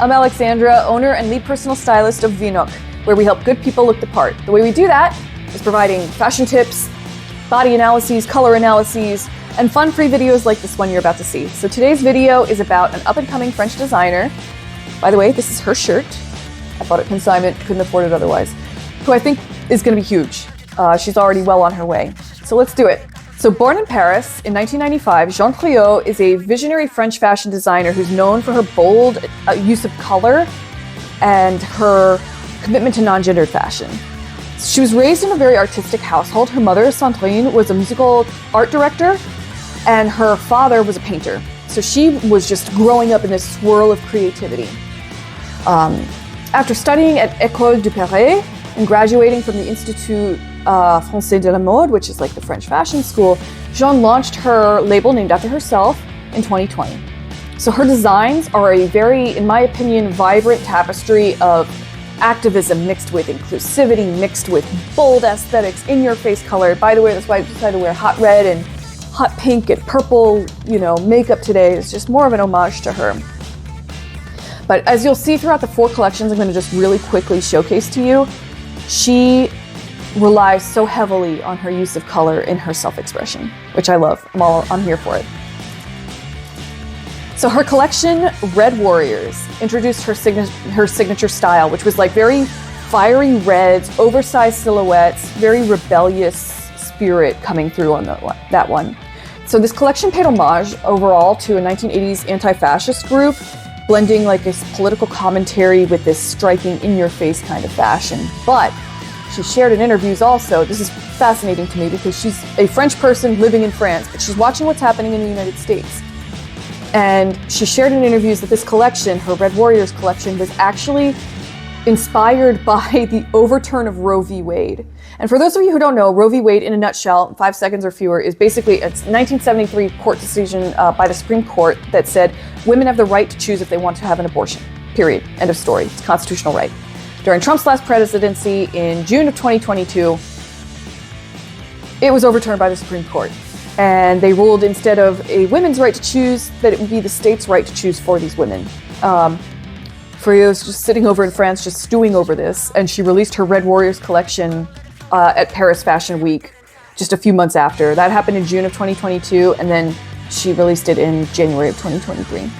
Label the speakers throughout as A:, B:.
A: I'm Alexandra, owner and lead personal stylist of Vinok, where we help good people look the part. The way we do that is providing fashion tips, body analyses, color analyses, and fun free videos like this one you're about to see. So today's video is about an up-and-coming French designer. By the way, this is her shirt. I bought it consignment, couldn't afford it otherwise. Who I think is going to be huge. She's already well on her way. So let's do it. So born in Paris in 1995, Jeanne Friot is a visionary French fashion designer who's known for her bold use of color and her commitment to non-gendered fashion. She was raised in a very artistic household. Her mother, Sandrine, was a musical art director, and her father was a painter. So she was just growing up in this swirl of creativity. After studying at École du Paris and graduating from the Institut Français de la Mode, which is like the French fashion school, Jeanne launched her label named after herself in 2020. So her designs are a very, in my opinion, vibrant tapestry of activism mixed with inclusivity, mixed with bold aesthetics, in-your-face color. By the way, that's why I decided to wear hot red and hot pink and purple, makeup today. It's just more of an homage to her. But as you'll see throughout the 4 collections I'm going to just really quickly showcase to you, she relies so heavily on her use of color in her self-expression, which I love. I'm here for it. So her collection, Red Warriors, introduced her signature style, which was like very fiery reds, oversized silhouettes, very rebellious spirit coming through on that one. So this collection paid homage overall to a 1980s anti-fascist group, blending like a political commentary with this striking in-your-face kind of fashion. But she shared in interviews also, this is fascinating to me because she's a French person living in France, but she's watching what's happening in the United States. And she shared in interviews that this collection, her Red Warriors collection, was actually inspired by the overturn of Roe v. Wade. And for those of you who don't know, Roe v. Wade, in a nutshell, 5 seconds or fewer, is basically a 1973 court decision by the Supreme Court that said women have the right to choose if they want to have an abortion. Period. End of story. It's a constitutional right. During Trump's last presidency in June of 2022, it was overturned by the Supreme Court. And they ruled instead of a women's right to choose, that it would be the state's right to choose for these women. Friot's just sitting over in France, just stewing over this, and she released her Red Warriors collection at Paris Fashion Week just a few months after. That happened in June of 2022, and then she released it in January of 2023.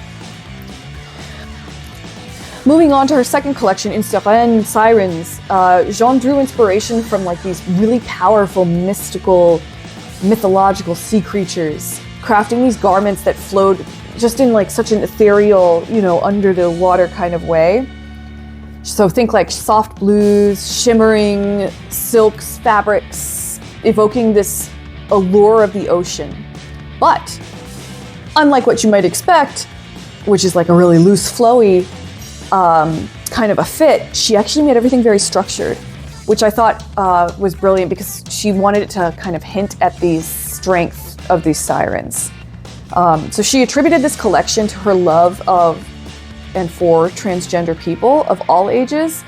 A: Moving on to her second collection, In Sirène, Sirens, Jeanne drew inspiration from like these really powerful, mythological sea creatures, crafting these garments that flowed just in like such an ethereal, under the water kind of way. So think like soft blues, shimmering silks, fabrics, evoking this allure of the ocean. But unlike what you might expect, which is like a really loose, flowy kind of a fit, she actually made everything very structured, which I thought was brilliant because she wanted it to kind of hint at the strength of these sirens. So she attributed this collection to her love of and for transgender people of all ages,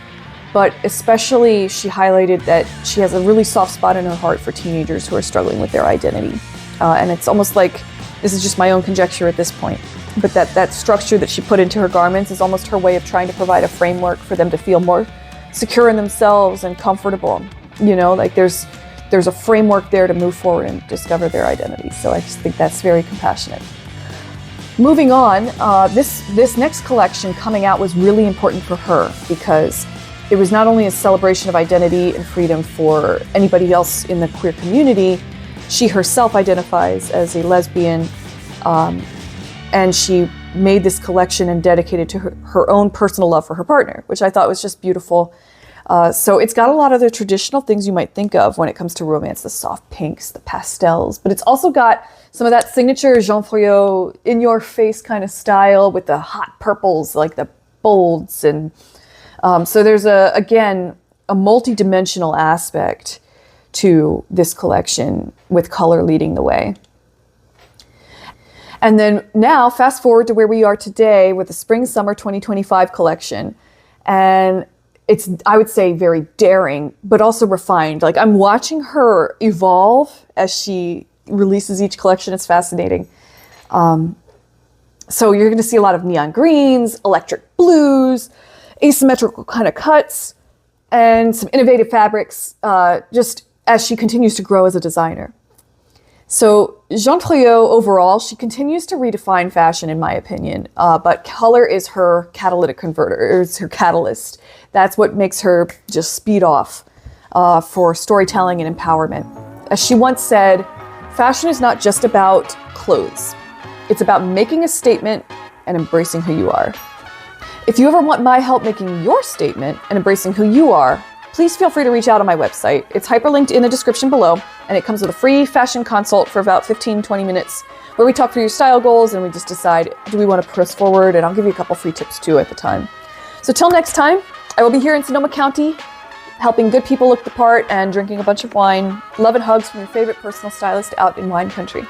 A: but especially she highlighted that she has a really soft spot in her heart for teenagers who are struggling with their identity. And it's almost like, this is just my own conjecture at this point, but that structure that she put into her garments is almost her way of trying to provide a framework for them to feel more secure in themselves and comfortable. Like there's a framework there to move forward and discover their identity. So I just think that's very compassionate. Moving on, this next collection coming out was really important for her because it was not only a celebration of identity and freedom for anybody else in the queer community, she herself identifies as a lesbian, and she made this collection and dedicated to her own personal love for her partner, which I thought was just beautiful. So it's got a lot of the traditional things you might think of when it comes to romance, the soft pinks, the pastels, but it's also got some of that signature Jeanne Friot in-your-face kind of style with the hot purples, like the bolds. And so there's, again, a multi-dimensional aspect to this collection with color leading the way. And then now, fast forward to where we are today with the Spring-Summer 2025 collection. And it's, I would say, very daring, but also refined. Like, I'm watching her evolve as she releases each collection. It's fascinating. So you're going to see a lot of neon greens, electric blues, asymmetrical kind of cuts, and some innovative fabrics, just as she continues to grow as a designer. So Jeanne Friot, overall, she continues to redefine fashion, in my opinion, but color is her catalytic converter, is her catalyst. That's what makes her just speed off for storytelling and empowerment. As she once said, fashion is not just about clothes. It's about making a statement and embracing who you are. If you ever want my help making your statement and embracing who you are, please feel free to reach out on my website. It's hyperlinked in the description below, and it comes with a free fashion consult for about 15-20 minutes, where we talk through your style goals and we just decide, do we want to press forward? And I'll give you a couple free tips too at the time. So till next time, I will be here in Sonoma County, helping good people look the part and drinking a bunch of wine. Love and hugs from your favorite personal stylist out in wine country.